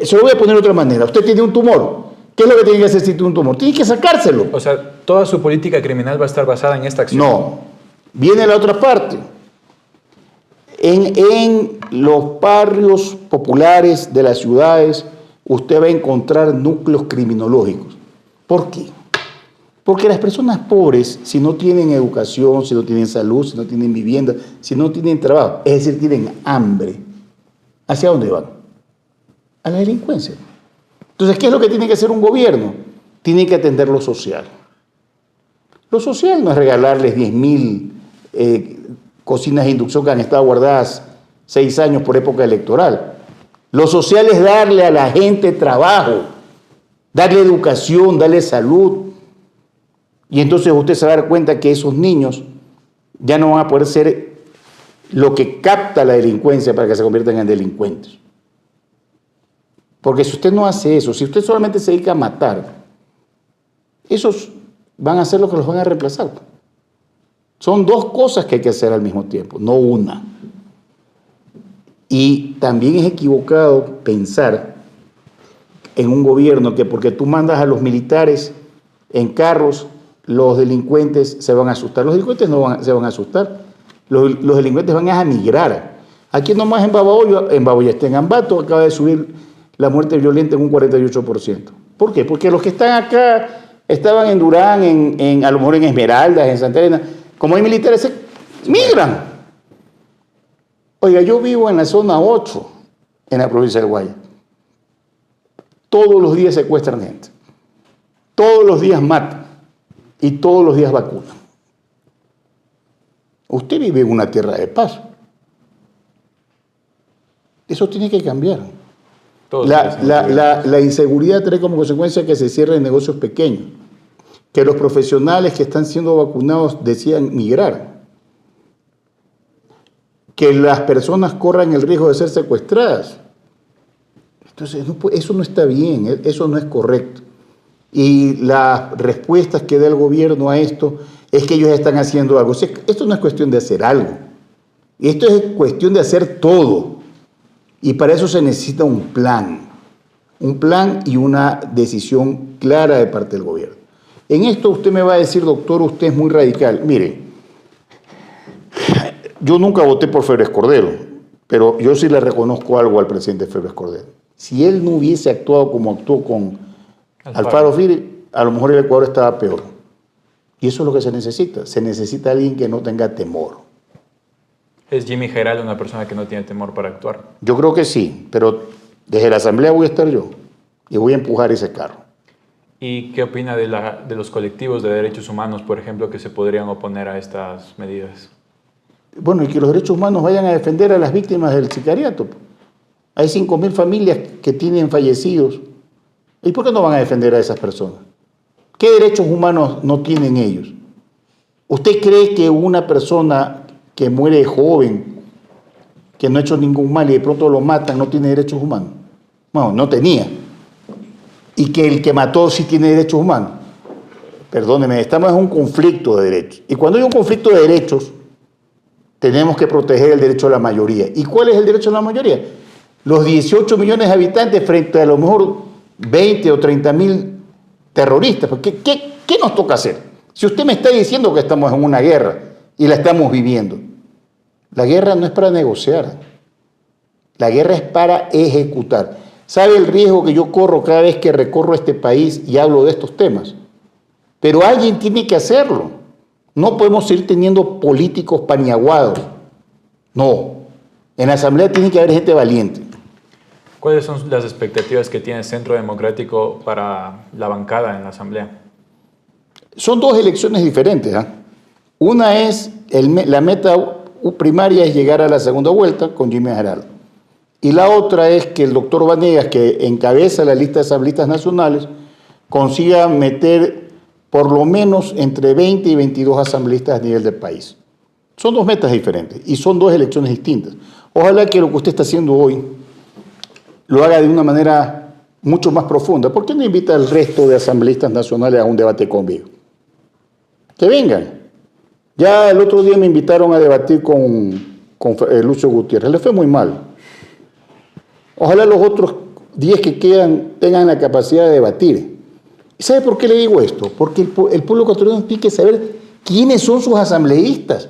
se lo voy a poner de otra manera. Usted tiene un tumor. ¿Qué es lo que tiene que hacer si tiene un tumor? Tiene que sacárselo. O sea, toda su política criminal va a estar basada en esta acción. No. Viene la otra parte. En los barrios populares de las ciudades, usted va a encontrar núcleos criminológicos. ¿Por qué? Porque las personas pobres, si no tienen educación, si no tienen salud, si no tienen vivienda, si no tienen trabajo, es decir, tienen hambre, ¿hacia dónde van? A la delincuencia. Entonces, ¿qué es lo que tiene que hacer un gobierno? Tiene que atender lo social. Lo social no es regalarles 10.000 cocinas de inducción que han estado guardadas 6 años por época electoral. Lo social es darle a la gente trabajo, darle educación, darle salud. Y entonces usted se va a dar cuenta que esos niños ya no van a poder ser lo que capta la delincuencia para que se conviertan en delincuentes. Porque si usted no hace eso, si usted solamente se dedica a matar, esos van a ser los que los van a reemplazar. Son dos cosas que hay que hacer al mismo tiempo, no una. Y también es equivocado pensar en un gobierno que porque tú mandas a los militares en carros, los delincuentes se van a asustar. Los delincuentes no se van a asustar. Los delincuentes van a migrar. Aquí nomás en Baboyasta, en Ambato, acaba de subir la muerte violenta en un 48%. ¿Por qué? Porque los que están acá estaban en Durán, a lo mejor en Esmeraldas, en Santa Elena, como hay militares, migran. Oiga, yo vivo en la zona 8, en la provincia del Guayas. Todos los días secuestran gente. Todos los días matan. Y todos los días vacunan. Usted vive en una tierra de paz. Eso tiene que cambiar. La inseguridad trae como consecuencia que se cierren negocios pequeños, que los profesionales que están siendo vacunados decidan migrar, que las personas corran el riesgo de ser secuestradas. Entonces, eso no está bien, eso no es correcto. Y las respuestas que da el gobierno a esto es que ellos están haciendo algo. O sea, esto no es cuestión de hacer algo, esto es cuestión de hacer todo. Y para eso se necesita un plan y una decisión clara de parte del gobierno. En esto usted me va a decir, doctor, usted es muy radical. Mire, yo nunca voté por Febres Cordero, pero yo sí le reconozco algo al presidente Febres Cordero. Si él no hubiese actuado como actuó con Alfaro Firi, a lo mejor el Ecuador estaba peor. Y eso es lo que se necesita. Se necesita alguien que no tenga temor. ¿Es Jimmy Geral una persona que no tiene temor para actuar? Yo creo que sí, pero desde la Asamblea voy a estar yo y voy a empujar ese carro. ¿Y qué opina de los colectivos de derechos humanos, por ejemplo, que se podrían oponer a estas medidas? Bueno, y que los derechos humanos vayan a defender a las víctimas del sicariato. Hay 5.000 familias que tienen fallecidos. ¿Y por qué no van a defender a esas personas? ¿Qué derechos humanos no tienen ellos? ¿Usted cree que una persona que muere joven, que no ha hecho ningún mal y de pronto lo matan, no tiene derechos humanos? Bueno, no tenía. Y que el que mató sí tiene derechos humanos. Perdóneme, estamos en un conflicto de derechos. Y cuando hay un conflicto de derechos, tenemos que proteger el derecho de la mayoría. ¿Y cuál es el derecho de la mayoría? Los 18 millones de habitantes frente a lo mejor 20 o 30.000 terroristas. ¿Qué nos toca hacer? Si usted me está diciendo que estamos en una guerra y la estamos viviendo, la guerra no es para negociar. La guerra es para ejecutar. ¿Sabe el riesgo que yo corro cada vez que recorro este país y hablo de estos temas? Pero alguien tiene que hacerlo. No podemos seguir teniendo políticos paniaguados. No. En la Asamblea tiene que haber gente valiente. ¿Cuáles son las expectativas que tiene Centro Democrático para la bancada en la Asamblea? Son dos elecciones diferentes, ¿eh? Una es, la meta primaria es llegar a la segunda vuelta con Jimmy Geraldo. Y la otra es que el doctor Vanegas, que encabeza la lista de asambleístas nacionales, consiga meter por lo menos entre 20 y 22 asambleístas a nivel del país. Son dos metas diferentes y son dos elecciones distintas. Ojalá que lo que usted está haciendo hoy lo haga de una manera mucho más profunda. ¿Por qué no invita al resto de asambleístas nacionales a un debate conmigo? Que vengan. Ya el otro día me invitaron a debatir con Lucio Gutiérrez. Le fue muy mal. Ojalá los otros 10 que quedan tengan la capacidad de debatir. ¿Y sabe por qué le digo esto? Porque el pueblo ecuatoriano tiene que saber quiénes son sus asambleístas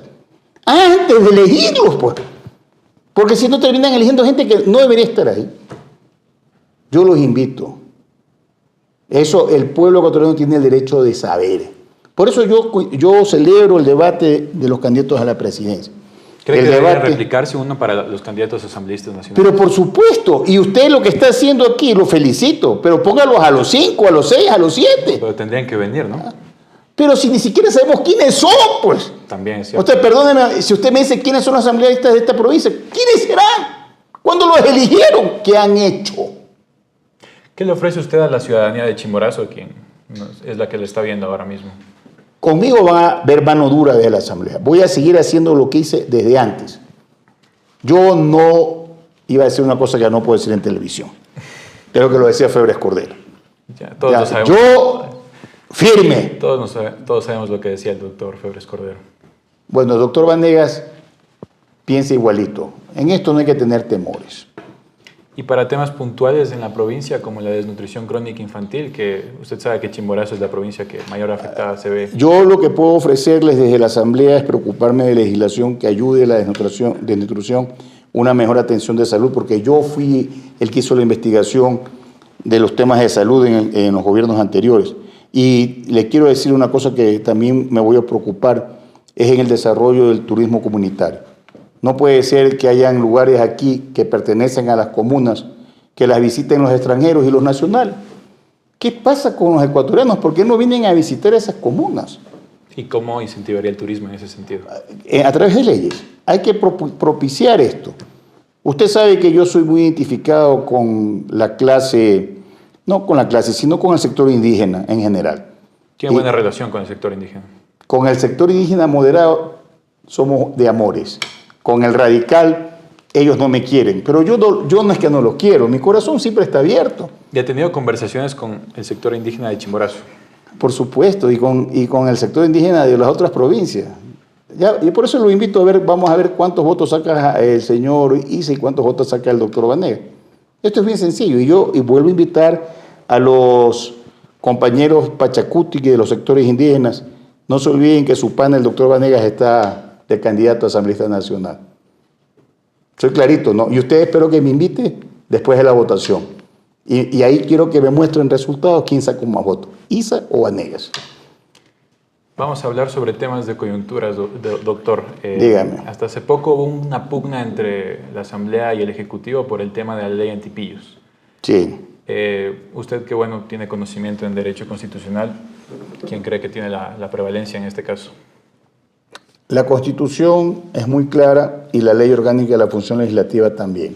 antes de elegirlos, pues. Porque si no terminan eligiendo gente que no debería estar ahí. Yo los invito. Eso el pueblo ecuatoriano tiene el derecho de saber. Por eso yo celebro el debate de los candidatos a la presidencia. ¿Cree que debería replicarse uno para los candidatos asambleístas nacionales? Pero por supuesto, y usted lo que está haciendo aquí, lo felicito, pero póngalos a los 5, a los 6, a los 7. Pero tendrían que venir, ¿no? Pero si ni siquiera sabemos quiénes son, pues. También es cierto. Usted, perdóneme, si usted me dice quiénes son los asambleístas de esta provincia, ¿quiénes serán? ¿Cuándo los eligieron? ¿Qué han hecho? ¿Qué le ofrece usted a la ciudadanía de Chimborazo, quien es la que le está viendo ahora mismo? Conmigo van a ver mano dura desde la Asamblea. Voy a seguir haciendo lo que hice desde antes. Yo no iba a decir una cosa que no puedo decir en televisión. Creo que lo decía Febres Cordero. Todos lo sabemos. Yo, firme. Todos sabemos lo que decía el doctor Febres Cordero. Bueno, el doctor Vanegas piensa igualito. En esto no hay que tener temores. Y para temas puntuales en la provincia, como la desnutrición crónica infantil, que usted sabe que Chimborazo es la provincia que mayor afectada se ve. Yo lo que puedo ofrecerles desde la Asamblea es preocuparme de legislación que ayude a la desnutrición, una mejor atención de salud, porque yo fui el que hizo la investigación de los temas de salud en los gobiernos anteriores. Y le quiero decir una cosa que también me voy a preocupar, es en el desarrollo del turismo comunitario. No puede ser que hayan lugares aquí que pertenecen a las comunas, que las visiten los extranjeros y los nacionales. ¿Qué pasa con los ecuatorianos? ¿Por qué no vienen a visitar esas comunas? ¿Y cómo incentivaría el turismo en ese sentido? A través de leyes. Hay que propiciar esto. Usted sabe que yo soy muy identificado con la clase, no con la clase, sino con el sector indígena en general. ¿Tiene buena relación con el sector indígena? Con el sector indígena moderado somos de amores. Con el radical, ellos no me quieren. Pero yo no es que no los quiero, mi corazón siempre está abierto. ¿Y ha tenido conversaciones con el sector indígena de Chimborazo? Por supuesto, y con el sector indígena de las otras provincias. Y por eso lo invito a ver, vamos a ver cuántos votos saca el señor Isa y cuántos votos saca el doctor Vanegas. Esto es bien sencillo, y vuelvo a invitar a los compañeros Pachacuti de los sectores indígenas, no se olviden que su pana, el doctor Vanegas, está de candidato a asambleísta nacional. Soy clarito, ¿no? Y ustedes espero que me invite después de la votación. Y ahí quiero que me muestren resultados, quién sacó más votos, Isa o Vanegas. Vamos a hablar sobre temas de coyunturas, doctor. Dígame. Hasta hace poco hubo una pugna entre la Asamblea y el Ejecutivo por el tema de la ley antipillos. Sí. Usted, que bueno, tiene conocimiento en derecho constitucional, ¿quién cree que tiene la prevalencia en este caso? La Constitución es muy clara y la Ley Orgánica de la Función Legislativa también.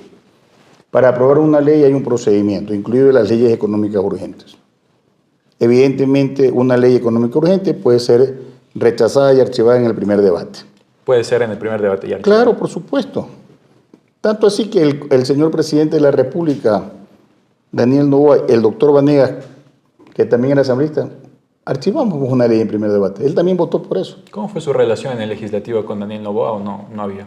Para aprobar una ley hay un procedimiento, incluido las leyes económicas urgentes. Evidentemente, una ley económica urgente puede ser rechazada y archivada en el primer debate. Puede ser en el primer debate ya. Claro, por supuesto. Tanto así que el señor presidente de la República, Daniel Noboa, el doctor Vanegas, que también era asambleísta, archivamos una ley en primer debate. Él también votó por eso. ¿Cómo fue su relación en el legislativo con Daniel Noboa o no había?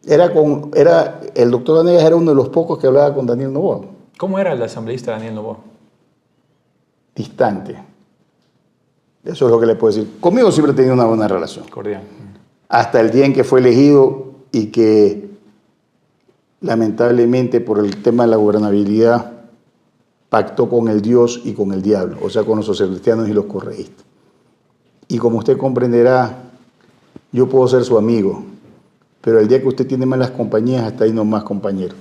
El doctor Vanegas era uno de los pocos que hablaba con Daniel Noboa. ¿Cómo era el asambleísta Daniel Noboa? Distante. Eso es lo que le puedo decir. Conmigo siempre he tenido una buena relación. Cordial. Hasta el día en que fue elegido y que lamentablemente por el tema de la gobernabilidad pactó con el Dios y con el diablo, o sea, con los socialcristianos y los correístas. Y como usted comprenderá, yo puedo ser su amigo, pero el día que usted tiene malas compañías, hasta ahí no más compañeros.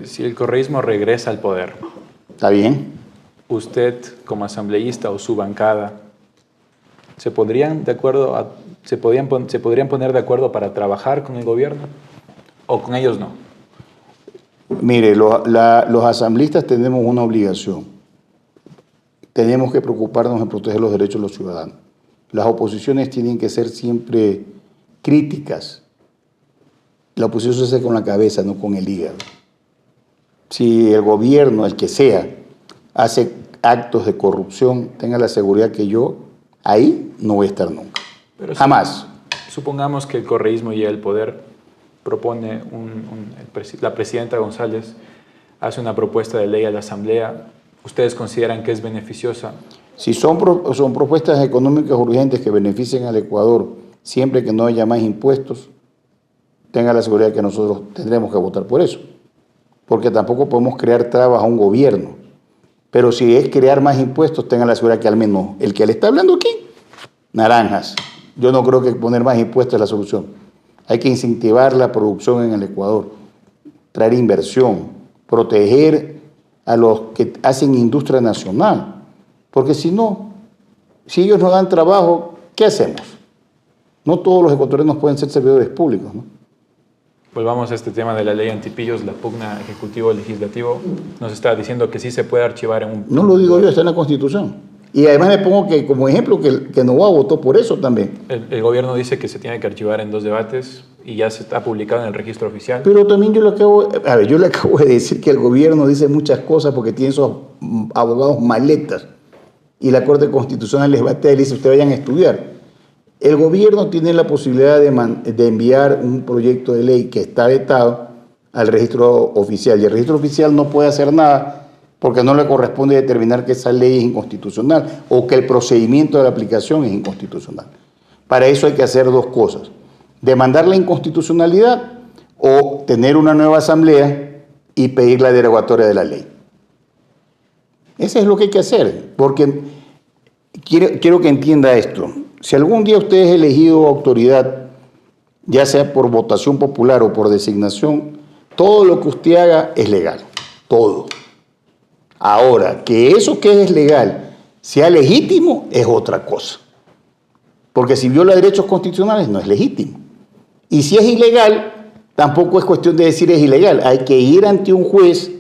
Si el correísmo regresa al poder, ¿está bien? Usted, como asambleísta o su bancada, ¿se podrían poner de acuerdo para trabajar con el gobierno o con ellos no? Mire, los asambleístas tenemos una obligación. Tenemos que preocuparnos en proteger los derechos de los ciudadanos. Las oposiciones tienen que ser siempre críticas. La oposición se hace con la cabeza, no con el hígado. Si el gobierno, el que sea, hace actos de corrupción, tenga la seguridad que yo ahí no voy a estar nunca. Pero jamás. Supongamos que el correísmo llega al poder, propone, la presidenta González hace una propuesta de ley a la Asamblea. ¿Ustedes consideran que es beneficiosa? Si son propuestas económicas urgentes que beneficien al Ecuador, siempre que no haya más impuestos, tenga la seguridad que nosotros tendremos que votar por eso. Porque tampoco podemos crear trabas a un gobierno. Pero si es crear más impuestos, tenga la seguridad que al menos el que le está hablando aquí, naranjas. Yo no creo que poner más impuestos es la solución. Hay que incentivar la producción en el Ecuador, traer inversión, proteger a los que hacen industria nacional. Porque si no, si ellos no dan trabajo, ¿qué hacemos? No todos los ecuatorianos pueden ser servidores públicos, ¿no? Volvamos a este tema de la ley antipillos, la pugna ejecutivo-legislativo. Nos está diciendo que sí se puede archivar en un... No lo digo yo, está en la Constitución. Y además le pongo que como ejemplo que Noboa votó por eso también. El gobierno dice que se tiene que archivar en 2 debates y ya se está publicado en el registro oficial. Pero también yo le acabo de decir que el gobierno dice muchas cosas porque tiene esos abogados maletas. Y la Corte Constitucional les batea y les dice, ustedes vayan a estudiar. El gobierno tiene la posibilidad de enviar un proyecto de ley que está vetado al registro oficial. Y el registro oficial no puede hacer nada porque no le corresponde determinar que esa ley es inconstitucional o que el procedimiento de la aplicación es inconstitucional. Para eso hay que hacer dos cosas: demandar la inconstitucionalidad o tener una nueva asamblea y pedir la derogatoria de la ley. Eso es lo que hay que hacer, porque quiero que entienda esto. Si algún día usted es elegido autoridad, ya sea por votación popular o por designación, todo lo que usted haga es legal, todo. Ahora, que eso que es legal sea legítimo es otra cosa. Porque si viola derechos constitucionales no es legítimo. Y si es ilegal, tampoco es cuestión de decir es ilegal. Hay que ir ante un juez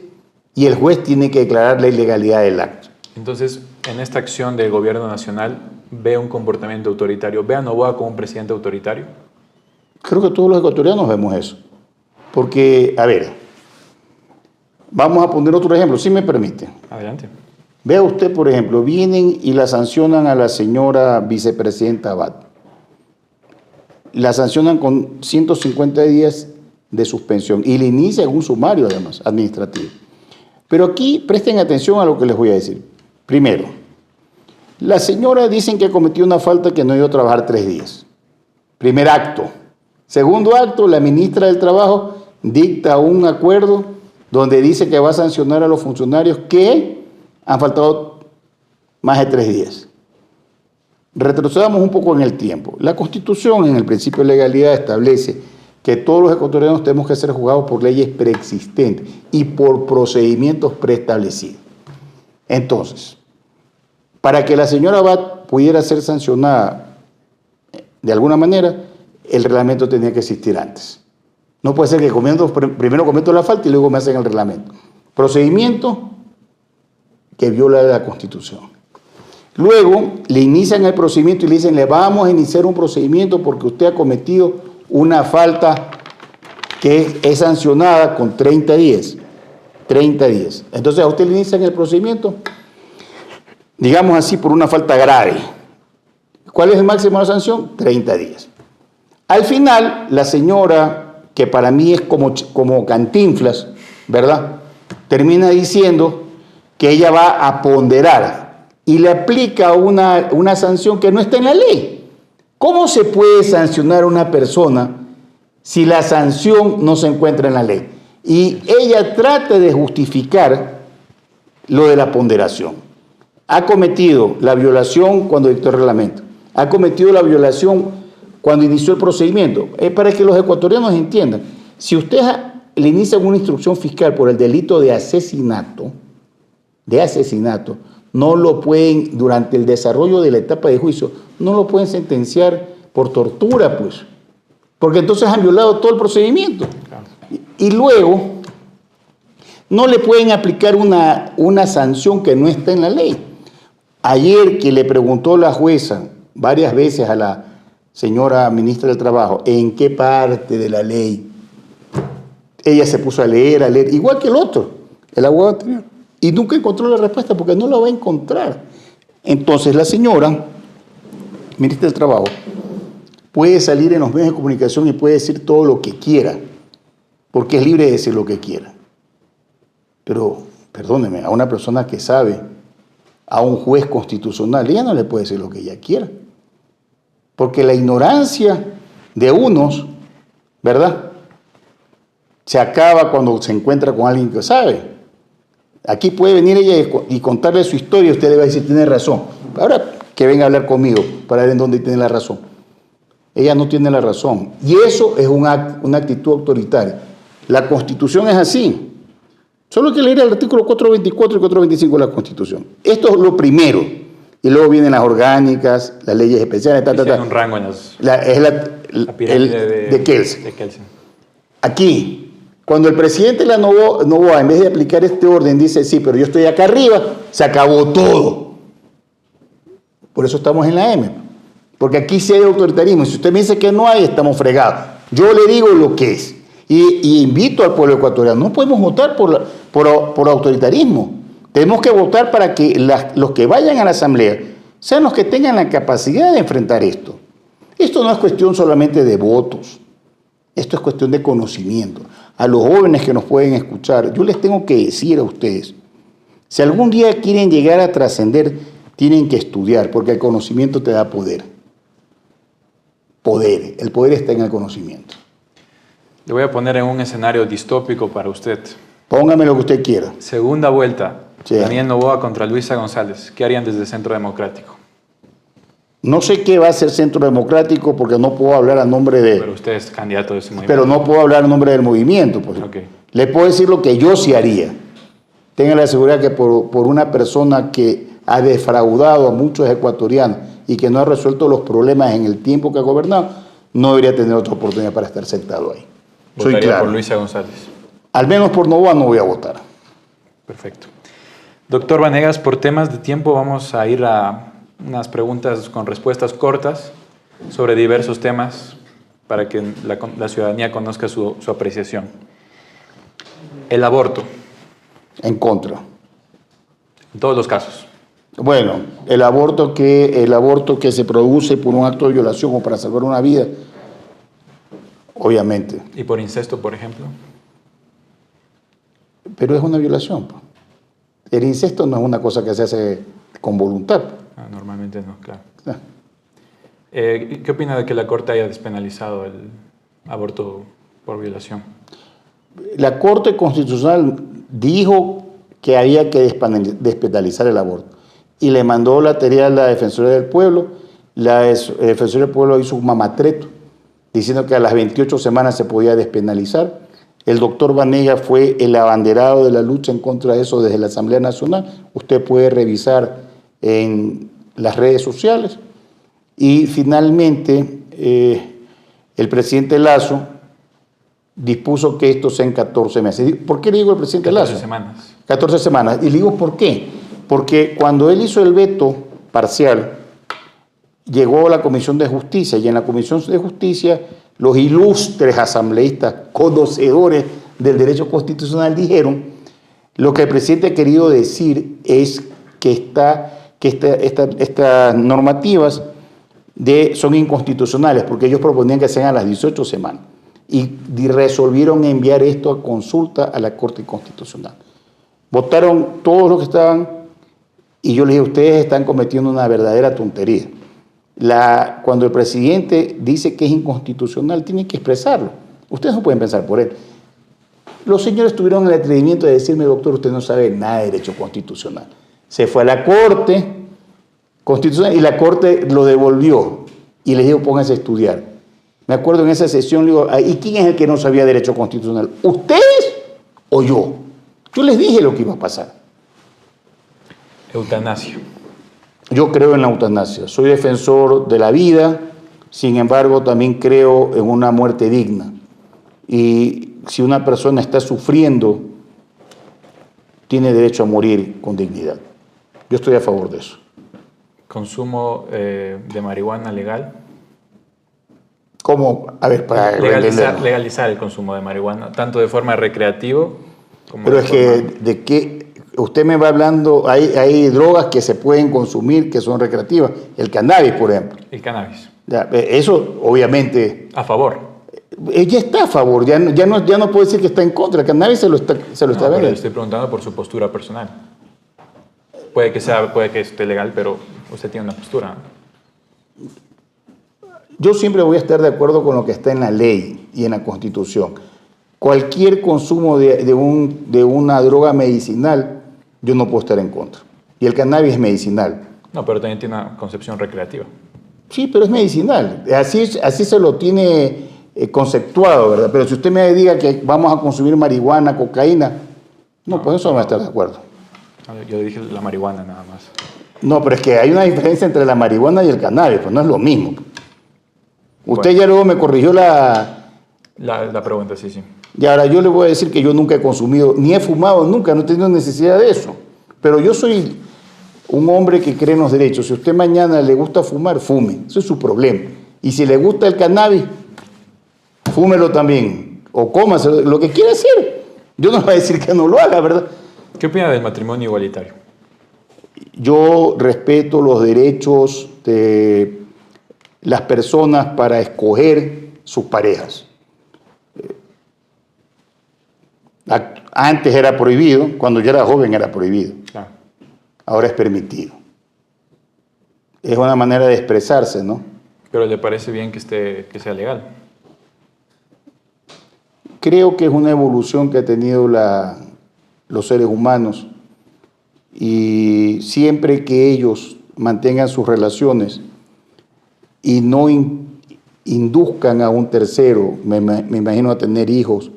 y el juez tiene que declarar la ilegalidad del acto. Entonces, en esta acción del gobierno nacional, ¿ve un comportamiento autoritario? ¿Ve a Noboa como un presidente autoritario? Creo que todos los ecuatorianos vemos eso. Porque, a ver, vamos a poner otro ejemplo, si me permite. Adelante. Vea usted, por ejemplo, vienen y la sancionan a la señora vicepresidenta Abad. La sancionan con 150 días de suspensión y le inician un sumario, además, administrativo. Pero aquí presten atención a lo que les voy a decir. Primero, la señora dicen que cometió una falta que no iba a trabajar 3 días. Primer acto. Segundo acto, la ministra del Trabajo dicta un acuerdo donde dice que va a sancionar a los funcionarios que han faltado más de 3 días. Retrocedamos un poco en el tiempo. La Constitución, en el principio de legalidad, establece que todos los ecuatorianos tenemos que ser juzgados por leyes preexistentes y por procedimientos preestablecidos. Entonces, para que la señora Abad pudiera ser sancionada de alguna manera, el reglamento tenía que existir antes. No puede ser que primero cometo la falta y luego me hacen el reglamento. Procedimiento que viola la Constitución. Luego le inician el procedimiento y le dicen, le vamos a iniciar un procedimiento porque usted ha cometido una falta que es sancionada con 30 días. 30 días. Entonces a usted le inician el procedimiento, digamos así, por una falta grave. ¿Cuál es el máximo de la sanción? 30 días. Al final, la señora, que para mí es como Cantinflas, ¿verdad?, termina diciendo que ella va a ponderar y le aplica una sanción que no está en la ley. ¿Cómo se puede sancionar a una persona si la sanción no se encuentra en la ley? Y ella trata de justificar lo de la ponderación. Ha cometido la violación cuando dictó el reglamento. Ha cometido la violación cuando inició el procedimiento. Es para que los ecuatorianos entiendan. Si usted le inicia una instrucción fiscal por el delito de asesinato, no lo pueden, durante el desarrollo de la etapa de juicio, no lo pueden sentenciar por tortura, pues. Porque entonces han violado todo el procedimiento. Y luego, no le pueden aplicar una sanción que no está en la ley. Ayer que le preguntó la jueza varias veces a la señora ministra del Trabajo, ¿en qué parte de la ley? Ella se puso a leer, igual que el otro, el abogado anterior. Y nunca encontró la respuesta porque no la va a encontrar. Entonces la señora, ministra del Trabajo, puede salir en los medios de comunicación y puede decir todo lo que quiera, porque es libre de decir lo que quiera. Pero, perdóneme, a una persona que sabe, a un juez constitucional, ella no le puede decir lo que ella quiera. Porque la ignorancia de unos, ¿verdad?, se acaba cuando se encuentra con alguien que sabe. Aquí puede venir ella y contarle su historia y usted le va a decir, tiene razón. Ahora que venga a hablar conmigo para ver en dónde tiene la razón. Ella no tiene la razón. Y eso es una actitud autoritaria. La Constitución es así. Solo hay que leer el artículo 424 y 425 de la Constitución. Esto es lo primero. Y luego vienen las orgánicas, las leyes especiales, un rango en la pirámide de Kelsen. Aquí, cuando el presidente de la Noboa, en vez de aplicar este orden, dice, sí, pero yo estoy acá arriba, se acabó todo. Por eso estamos en la M. Porque aquí sí hay autoritarismo. Si usted me dice que no hay, estamos fregados. Yo le digo lo que es. Y invito al pueblo ecuatoriano, no podemos votar por autoritarismo. Tenemos que votar para que los que vayan a la asamblea sean los que tengan la capacidad de enfrentar esto. Esto no es cuestión solamente de votos. Esto es cuestión de conocimiento. a los jóvenes que nos pueden escuchar, yo les tengo que decir a ustedes, si algún día quieren llegar a trascender, tienen que estudiar, porque el conocimiento te da poder. Poder, el poder está en el conocimiento. Le voy a poner en un escenario distópico para usted. Póngame lo que usted quiera. Segunda vuelta, Sí. Daniel Noboa contra Luisa González. ¿Qué harían desde Centro Democrático? No sé qué va a hacer Centro Democrático porque no puedo hablar a nombre de... Pero usted es candidato de ese movimiento. Pero no puedo hablar a nombre del movimiento. Pues. Ok. Le puedo decir lo que yo sí haría. Tenga la seguridad que por una persona que ha defraudado a muchos ecuatorianos y que no ha resuelto los problemas en el tiempo que ha gobernado, no debería tener otra oportunidad para estar sentado ahí. Soy ¿Votaría claro. por Luisa González? Al menos por Noboa no voy a votar. Perfecto. Doctor Vanegas, por temas de tiempo vamos a ir a unas preguntas con respuestas cortas sobre diversos temas para que la ciudadanía conozca su apreciación. El aborto, En contra. en todos los casos. Bueno, el aborto que se produce por un acto de violación o para salvar una vida, obviamente. ¿Y por incesto, por ejemplo? Pero es una violación. Po. El incesto no es una cosa que se hace con voluntad. Normalmente no, claro. Ah. ¿Qué opina de que la Corte haya despenalizado el aborto por violación? La Corte Constitucional dijo que había que despenalizar el aborto y le mandó la tarea a la Defensoría del Pueblo. La Defensoría del Pueblo hizo un mamatreto diciendo que a las 28 semanas se podía despenalizar. El doctor Vanegas fue el abanderado de la lucha en contra de eso desde la Asamblea Nacional. Usted puede revisar en las redes sociales. Y finalmente, el presidente Lasso dispuso que esto sea en 14 meses. ¿Por qué le digo al presidente 14 Lasso? semanas. 14 semanas. Y le digo ¿por qué? Porque cuando él hizo el veto parcial, llegó a la Comisión de Justicia, y en la Comisión de Justicia los ilustres asambleístas conocedores del derecho constitucional dijeron lo que el presidente ha querido decir es que estas normativas son inconstitucionales porque ellos proponían que sean a las 18 semanas y resolvieron enviar esto a consulta a la Corte Constitucional. Votaron todos los que estaban y yo les dije, ustedes están cometiendo una verdadera tontería. Cuando el presidente dice que es inconstitucional, tiene que expresarlo. Ustedes no pueden pensar por él. Los señores tuvieron el atrevimiento de decirme, doctor, usted no sabe nada de derecho constitucional. Se fue a la Corte Constitucional y la Corte lo devolvió. Y les digo, pónganse a estudiar. Me acuerdo en esa sesión, le digo, ¿y quién es el que no sabía derecho constitucional? ¿Ustedes o yo? Yo les dije lo que iba a pasar. Eutanasia. Yo creo en la eutanasia, soy defensor de la vida, sin embargo también creo en una muerte digna. Y si una persona está sufriendo, tiene derecho a morir con dignidad. Yo estoy a favor de eso. ¿Consumo de marihuana legal? ¿Cómo? A ver, para legalizar el consumo de marihuana, tanto de forma recreativa como Pero de es que, forma... ¿de qué? Usted me va hablando, hay drogas que se pueden consumir que son recreativas, el cannabis, por ejemplo. El cannabis. Ya, eso, obviamente, A favor. ella está a favor, ya no puede decir que está en contra, el cannabis se lo está No, pero le vendiendo. estoy preguntando por su postura personal. Puede que esté legal, pero usted tiene una postura. Yo siempre voy a estar de acuerdo con lo que está en la ley y en la Constitución. Cualquier consumo de una droga medicinal, yo no puedo estar en contra. Y el cannabis es medicinal. No, pero también tiene una concepción recreativa. Sí, pero es medicinal. Así se lo tiene conceptuado, ¿verdad? Pero si usted me diga que vamos a consumir marihuana, cocaína, no, pues eso no va a estar de acuerdo. Yo dije la marihuana nada más. No, pero es que hay una diferencia entre la marihuana y el cannabis, pues no es lo mismo. Usted Bueno. ya luego me corrigió La pregunta, sí. Y ahora yo le voy a decir que yo nunca he consumido, ni he fumado nunca, no he tenido necesidad de eso. Pero yo soy un hombre que cree en los derechos. Si a usted mañana le gusta fumar, fume. Eso es su problema. Y si le gusta el cannabis, fúmelo también. O cómase, lo que quiera hacer. Yo no le voy a decir que no lo haga, ¿verdad? ¿Qué opina del matrimonio igualitario? Yo respeto los derechos de las personas para escoger sus parejas. Antes era prohibido, cuando yo era joven era prohibido. Claro. Ahora es permitido. Es una manera de expresarse, ¿no? Pero ¿le parece bien que sea legal? Creo que es una evolución que ha tenido los seres humanos, y siempre que ellos mantengan sus relaciones y no induzcan a un tercero, me imagino a tener hijos.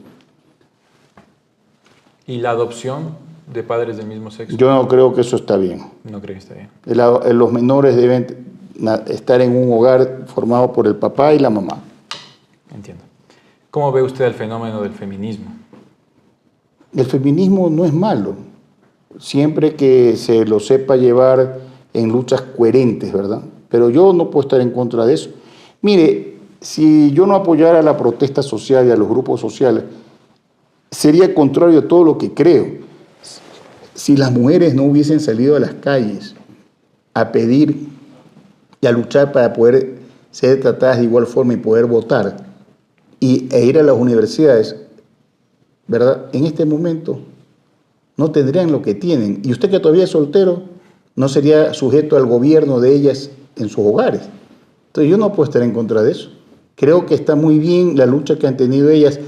¿Y la adopción de padres del mismo sexo? Yo no creo que eso está bien. No creo que está bien. Los menores deben estar en un hogar formado por el papá y la mamá. Entiendo. ¿Cómo ve usted el fenómeno del feminismo? El feminismo no es malo, siempre que se lo sepa llevar en luchas coherentes, ¿verdad? Pero yo no puedo estar en contra de eso. Mire, si yo no apoyara la protesta social y a los grupos sociales, sería contrario a todo lo que creo. Si las mujeres no hubiesen salido a las calles a pedir y a luchar para poder ser tratadas de igual forma y poder votar e ir a las universidades, ¿verdad? En este momento no tendrían lo que tienen. Y usted, que todavía es soltero, no sería sujeto al gobierno de ellas en sus hogares. Entonces yo no puedo estar en contra de eso. Creo que está muy bien la lucha que han tenido ellas.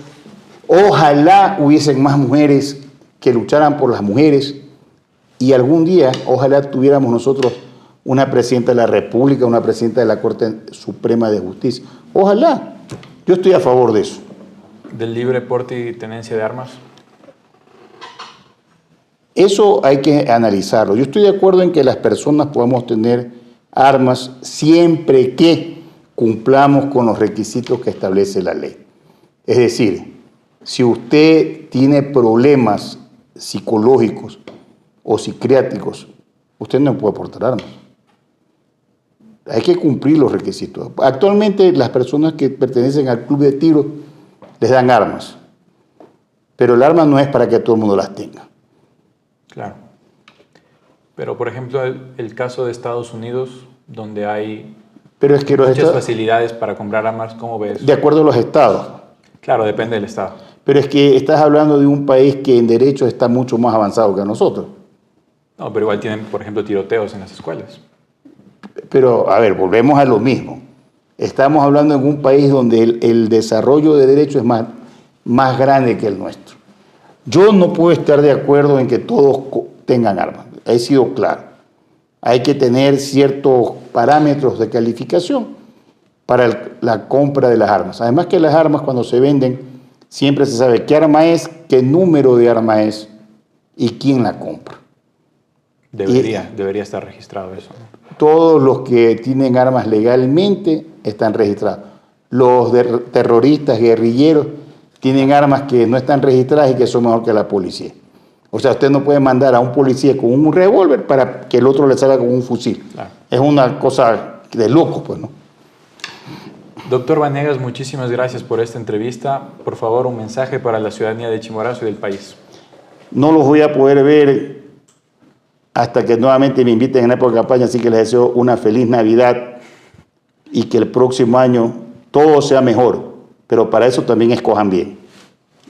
Ojalá hubiesen más mujeres que lucharan por las mujeres, y algún día ojalá tuviéramos nosotros una presidenta de la República, una presidenta de la Corte Suprema de Justicia. Ojalá. Yo estoy a favor de eso. ¿Del libre porte y tenencia de armas? Eso hay que analizarlo. Yo estoy de acuerdo en que las personas podamos tener armas siempre que cumplamos con los requisitos que establece la ley. Es decir, si usted tiene problemas psicológicos o psiquiátricos, usted no puede portar armas. Hay que cumplir los requisitos. Actualmente las personas que pertenecen al club de tiro les dan armas, pero el arma no es para que todo el mundo las tenga. Claro. Pero, por ejemplo, el caso de Estados Unidos, donde hay muchas facilidades para comprar armas, ¿cómo ves? De acuerdo a los estados. Claro, depende del estado. Pero es que estás hablando de un país que en derecho está mucho más avanzado que nosotros. No, pero igual tienen, por ejemplo, tiroteos en las escuelas. Pero, a ver, volvemos a lo mismo. Estamos hablando en un país donde el desarrollo de derecho es más grande que el nuestro. Yo no puedo estar de acuerdo en que todos tengan armas. He sido claro. Hay que tener ciertos parámetros de calificación para la compra de las armas. Además que las armas, cuando se venden, siempre se sabe qué arma es, qué número de arma es y quién la compra. Debería estar registrado eso, ¿no? Todos los que tienen armas legalmente están registrados. Los terroristas, guerrilleros, tienen armas que no están registradas y que son mejor que la policía. O sea, usted no puede mandar a un policía con un revólver para que el otro le salga con un fusil. Claro. Es una cosa de locos, pues, ¿no? Doctor Vanegas, muchísimas gracias por esta entrevista. Por favor, un mensaje para la ciudadanía de Chimborazo y del país. No los voy a poder ver hasta que nuevamente me inviten en la época de campaña, así que les deseo una feliz Navidad y que el próximo año todo sea mejor, pero para eso también escojan bien.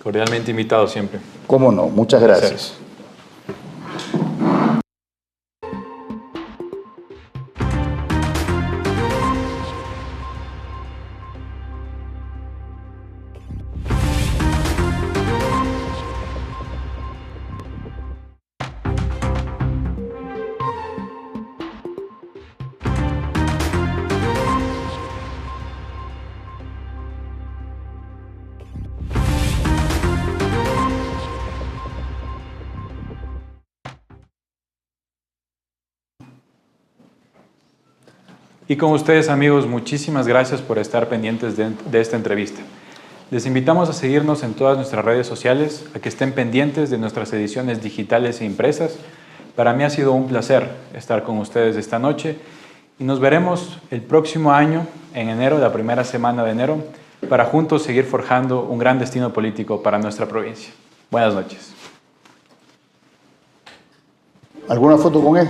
Cordialmente invitado siempre. ¿Cómo no? Muchas gracias. Y con ustedes, amigos, muchísimas gracias por estar pendientes de esta entrevista. Les invitamos a seguirnos en todas nuestras redes sociales, a que estén pendientes de nuestras ediciones digitales e impresas. Para mí ha sido un placer estar con ustedes esta noche y nos veremos el próximo año, en enero, la primera semana de enero, para juntos seguir forjando un gran destino político para nuestra provincia. Buenas noches. ¿Alguna foto con él?